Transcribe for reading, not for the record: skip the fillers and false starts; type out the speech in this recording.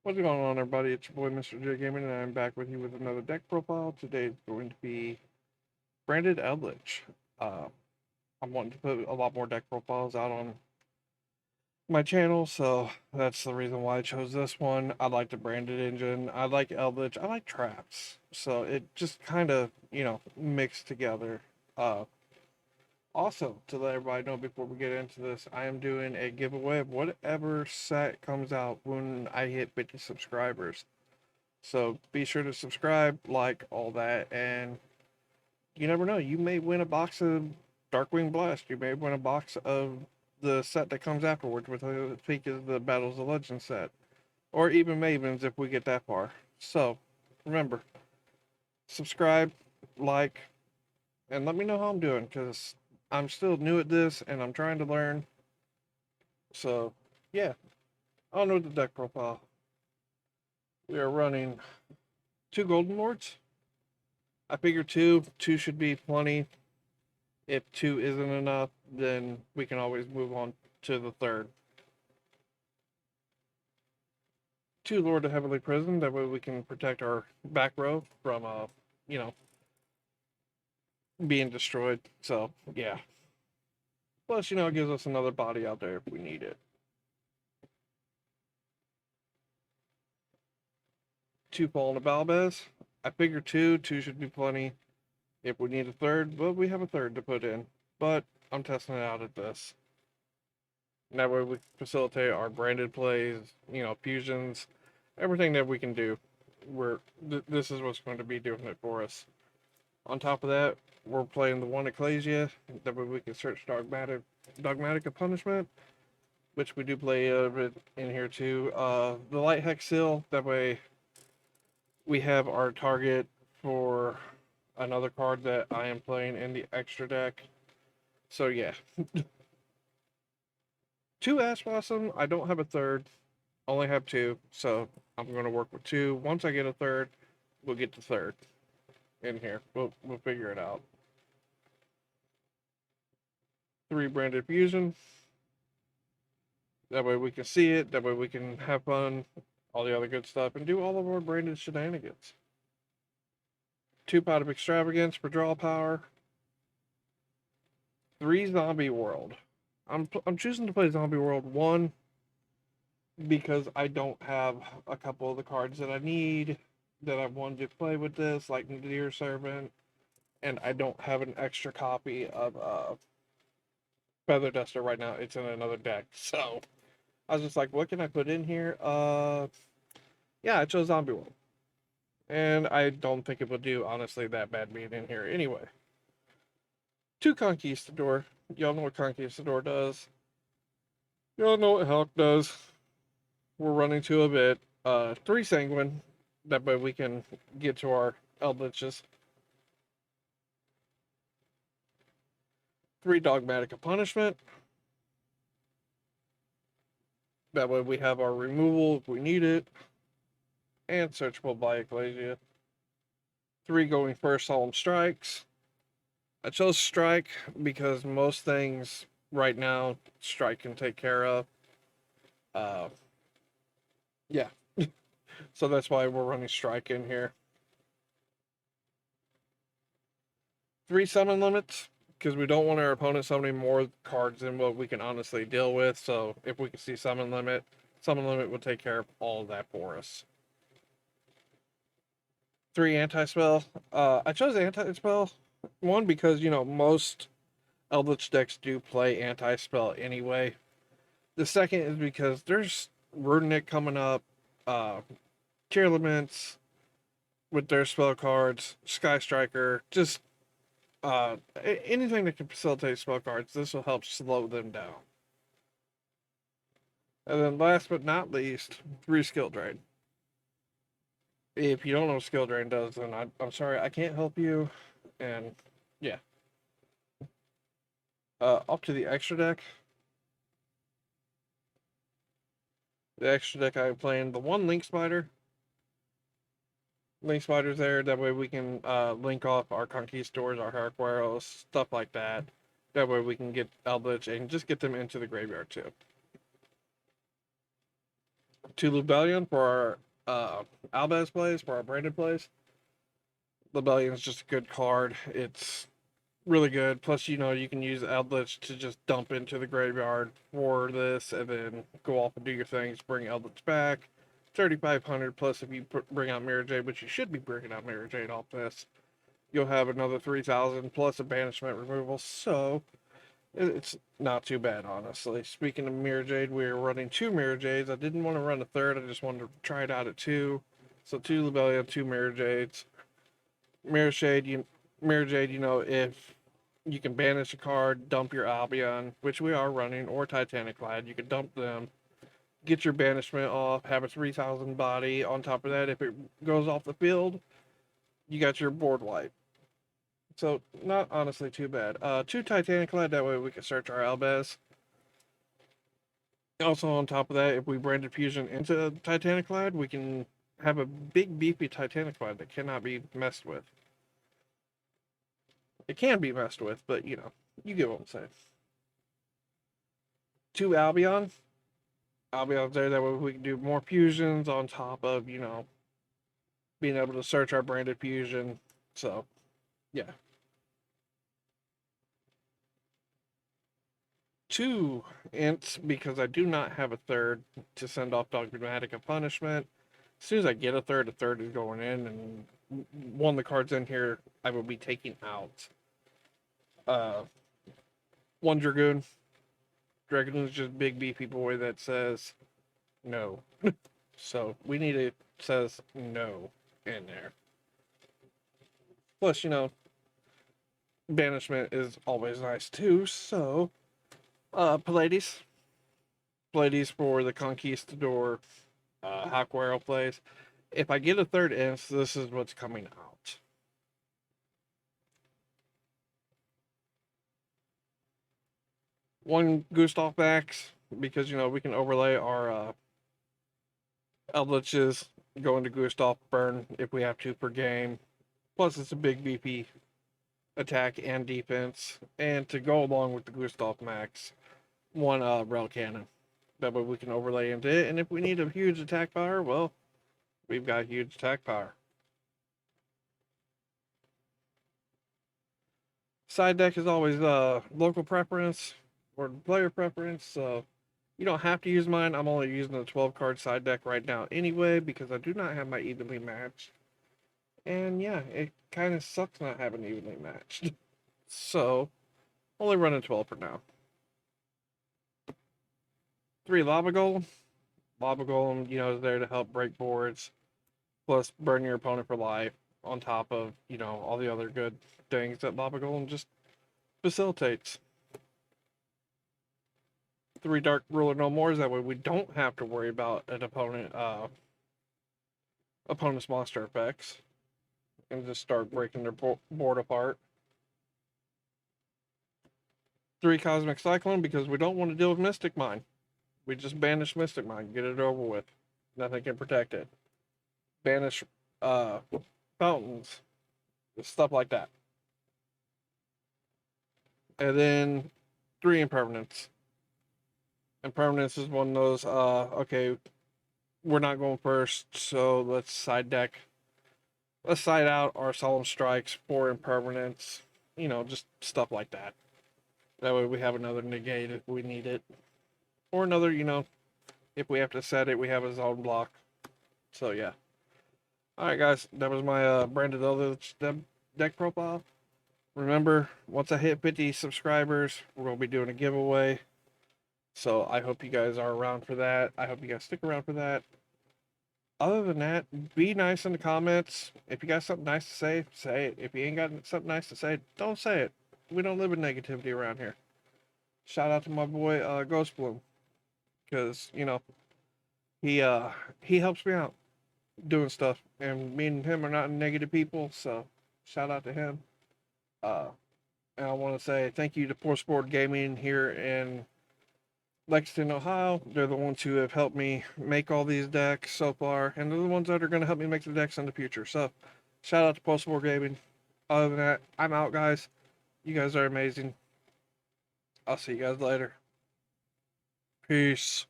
What's going on, everybody? It's your boy, Mr. J Gaming, and I'm back with you with another deck profile. Today is going to be branded Eldlich. Uh, I'm wanting to put a lot more deck profiles out on my channel, so that's the reason why I chose this one. I like the branded engine. I like Eldlich. I like traps. So it just kind of, mixed together. Uh, Also, to let everybody know before we get into this, I am doing a giveaway of whatever set comes out when I hit 50 subscribers. So be sure to subscribe, like, all that, and you never know. You may win a box of Darkwing Blast. You may win a box of the set that comes afterwards, which I think is the Battles of Legends set, or even Mavens if we get that far. So remember, subscribe, like, and let me know how I'm doing because I'm still new at this and I'm trying to learn. So yeah, I'll know the deck profile. We are running two Golden Lords. I figure two should be plenty. If two isn't enough, then we can always move on to the third. Two Lord of Heavenly Prison, that way we can protect our back row from, you know, being destroyed. So, yeah. Plus, it gives us another body out there if we need it. Two Fallen of Balbez. I figure two should be plenty. If we need a third, well, we have a third to put in. But I'm testing it out at this. And that way we facilitate our branded plays, fusions, everything that we can do. This is what's going to be doing it for us. On top of that, we're playing the one Ecclesia. That way we can search dogmatic of punishment, which we do play a bit in here too. The light hex seal. That way we have our target for another card that I am playing in the extra deck. So yeah, two Ash Blossom. I don't have a third. Only have two, so I'm going to work with two. Once I get a third, we'll get the third in here. We'll figure it out. Three branded fusion. That way we can see it. That way we can have fun, all the other good stuff, and do all of our branded shenanigans. Two pot of extravagance for draw power. Three zombie world. I'm choosing to play zombie world one because I don't have a couple of the cards that I need that I wanted to play with this, like Deer Servant, and I don't have an extra copy of Feather Duster right now. It's in another deck, so I was just like, what can I put in here? Yeah, I chose Zombie World, and I don't think it would do honestly that bad being in here anyway. Two Conquistador. Y'all know what Conquistador does. Y'all know what Hulk does. We're running to a bit. Three Sanguine. That way we can get to our Eldliches. Three Dogmatic of Punishment. That way we have our removal if we need it. And searchable by Ecclesia. Three going first Solemn Strikes. I chose Strike because most things right now Strike can take care of. Uh, yeah. So that's why we're running Strike in here. Three summon limits because we don't want our opponent summoning more cards than what we can honestly deal with. So if we can see summon limit will take care of all of that for us. Three anti-spell. I chose anti-spell one because most Eldritch decks do play anti-spell anyway. The second is because there's Runic coming up, Tearlaments with their spell cards, Sky Striker, just anything that can facilitate spell cards. This will help slow them down. And then last but not least, three Skill Drain. If you don't know what Skill Drain does, then I'm sorry, I can't help you. And yeah. Up to the extra deck. The extra deck I'm playing the one Link Spider. Link Spider's there. That way we can link off our Conquistadors, our Haraqueros, stuff like that. That way we can get Eldritch and just get them into the graveyard too. 2 Lubellion for our Albez plays, for our branded plays. Lubellion is just a good card. It's really good. Plus, you can use Eldlich to just dump into the graveyard for this and then go off and do your things, bring Eldlich back. 3,500 plus if you bring out Mirror Jade, which you should be bringing out Mirror Jade off this. You'll have another 3,000 plus a banishment removal, so it's not too bad, honestly. Speaking of Mirror Jade, we're running 2 Mirror Jades. I didn't want to run a third, I just wanted to try it out at 2. So 2 Lubellion, 2 Mirror Jades. Mirror Jade, if you can banish a card, dump your Albion, which we are running, or Titanic Lad, you can dump them, get your banishment off, have a 3,000 body. On top of that, if it goes off the field, you got your board wipe. So, not honestly too bad. 2 Titanic Lad, that way we can search our Albez. Also, on top of that, if we branded Fusion into Titanic Lad, we can have a big beefy Titanic Lad that cannot be messed with. It can be messed with, but you get what I'm saying. 2 Albion's there, that way we can do more fusions on top of, being able to search our branded fusion. So, yeah. 2 ints, because I do not have a third to send off Dogmatic of Punishment. As soon as I get a third is going in, and one of the cards in here I will be taking out. 1 Dragoon. Dragoon is just big beefy boy that says no. So we need it says no in there. Plus, banishment is always nice too. So, Pallades for the Conquistador Hawkware plays. If I get a third inst, this is what's coming out. One Gustav Max, because we can overlay our Eldliches, go into Gustav burn if we have to per game. Plus, it's a big VP attack and defense. And to go along with the Gustav Max, 1 Rail Cannon. That way we can overlay into it. And if we need a huge attack power, well, we've got huge attack power. Side deck is always local preference or player preference, so you don't have to use mine. I'm only using a 12 card side deck right now anyway, because I do not have my evenly matched. And yeah, it kind of sucks not having evenly matched. So, only running 12 for now. 3 Lava Golem. Lava Golem, is there to help break boards, plus burn your opponent for life, on top of, all the other good things that Lava Golem just facilitates. 3 Dark Ruler No Mores, that way we don't have to worry about an opponent's monster effects, and just start breaking their board apart. 3 Cosmic Cyclone, because we don't want to deal with Mystic Mine. We just banish Mystic Mine, get it over with. Nothing can protect it. Banish fountains, stuff like that. And then 3 Impermanence. Impermanence is one of those, okay, we're not going first, so let's side out our Solemn Strikes for Impermanence. Just stuff like that. That way we have another negate if we need it. Or another, if we have to set it, we have a zone block. So, yeah. Alright, guys, that was my branded Eldlich deck profile. Remember, once I hit 50 subscribers, we're going to be doing a giveaway. So, I hope you guys are around for that. I hope you guys stick around for that. Other than that, be nice in the comments. If you got something nice to say, say it. If you ain't got something nice to say, don't say it. We don't live in negativity around here. Shout out to my boy Ghost Bloom, because he helps me out doing stuff, and me and him are not negative people, so shout out to him. And I want to say thank you to Poor Sport Gaming here in Lexington, Ohio. They're the ones who have helped me make all these decks so far, and they're the ones that are going to help me make the decks in the future. So shout out to Poor Sport Gaming. Other than that, I'm out, guys. You guys are amazing. I'll see you guys later. Peace.